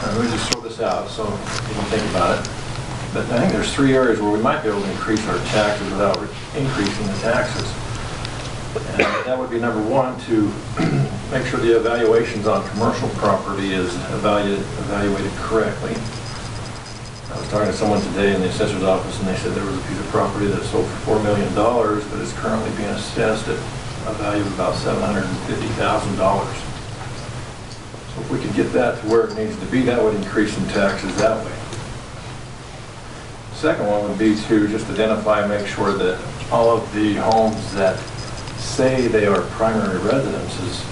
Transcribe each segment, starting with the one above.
Let me just throw this out so you can think about it. But I think there's 3 areas where we might be able to increase our taxes without increasing the taxes. And that would be number 1, to make sure the evaluations on commercial property is evaluated correctly. I was talking to someone today in the assessor's office, and they said there was a piece of property that sold for $4 million, but is currently being assessed at a value of about $750,000. So if we could get that to where it needs to be, that would increase some taxes that way. Second one would be to just identify and make sure that all of the homes that say they are primary residences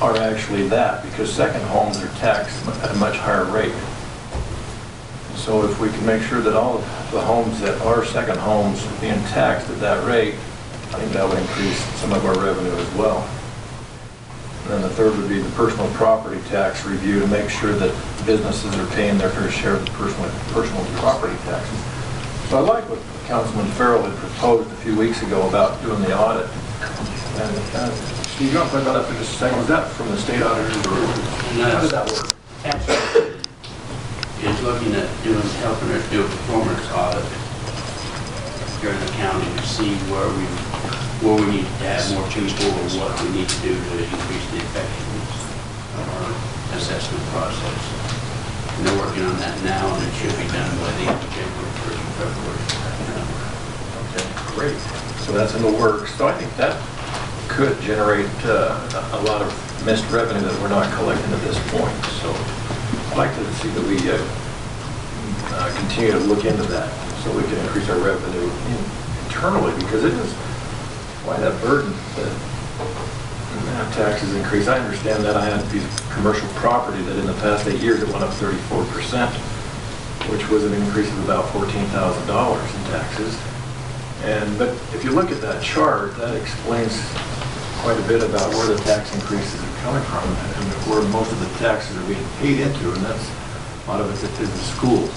are actually that, because second homes are taxed at a much higher rate. So if we can make sure that all of the homes that are second homes are being taxed at that rate, I think that would increase some of our revenue as well. And then the third would be the personal property tax review, to make sure that businesses are paying their fair share of the personal property taxes. So I like what Councilman Farrell had proposed a few weeks ago about doing the audit. And Steve, you want to talk about that for just a second? Was that from the state auditors, or how did that work? Is looking at helping us do a performance audit during the county to see where we need to add more people, or what we need to do to increase the effectiveness of our assessment process. And they're working on that now, and it should be done by the end of January, 1st of February. Okay, great. So that's in the works. So I think that could generate a lot of missed revenue that we're not collecting at this point. So I'd like to see that we continue to look into that so we can increase our revenue internally, because it is quite a burden that taxes increase. I understand that. I had a piece of commercial property that in the past 8 years it went up 34%, which was an increase of about $14,000 in taxes. But if you look at that chart, that explains quite a bit about where the tax increases are coming from and where most of the taxes are being paid into, and that's a lot of it is the schools.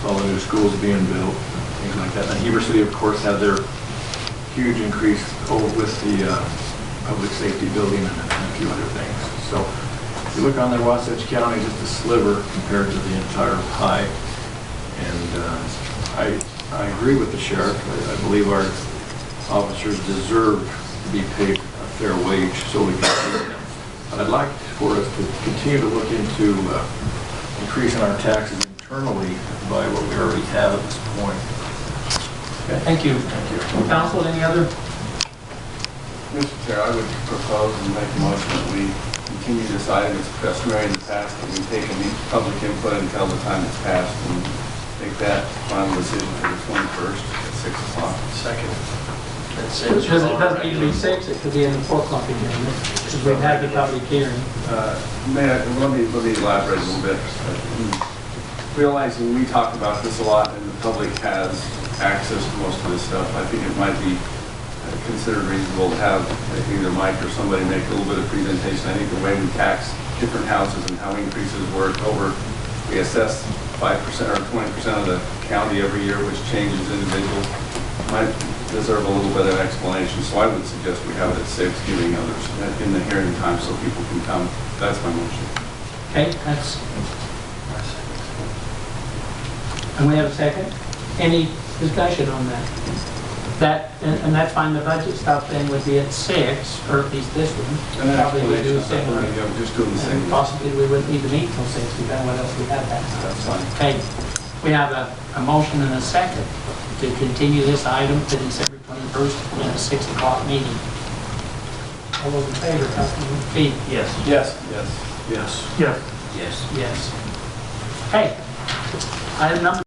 All the new schools being built, things like that. And Heber City, of course, had their huge increase with the public safety building and a few other things. So if you look on there, Wasatch County, just a sliver compared to the entire pie. And I agree with the sheriff. I believe our officers deserve to be paid a fair wage so we can pay them. But I'd like for us to continue to look into increasing our taxes internally by what we already have at this point. Okay, thank you. Thank you. Council, any other? Mr. Chair, I would propose and make a motion that we continue this item as customary in the past, that we take any public input until the time it's passed and make that final decision for the 21st at 6 o'clock. Second. Because it doesn't need to be 6, it could be in the 4 o'clock again, because we've had the public hearing. Let me elaborate a little bit. Realizing we talk about this a lot and the public has access to most of this stuff, I think it might be considered reasonable to have either Mike or somebody make a little bit of presentation. I think the way we tax different houses and how increases work over, we assess 5% or 20% of the county every year, which changes individuals, might deserve a little bit of explanation. So I would suggest we have it at 6, giving others in the hearing time so people can come. That's my motion. Okay, that's... And we have a second? Any discussion on that? And that's fine, the budget stuff then would be at 6, or at least this one. And probably we do 7. I'm just doing the same. Possibly we wouldn't need to meet till 6, depending on what else we have that time. That's fine. Okay, we have a motion and a second to continue this item to December 21st in a 6 o'clock meeting. All those in favor, Councilman Pete? Yes. Yes. Yes. Yes. Yes. Yes. Okay. Item number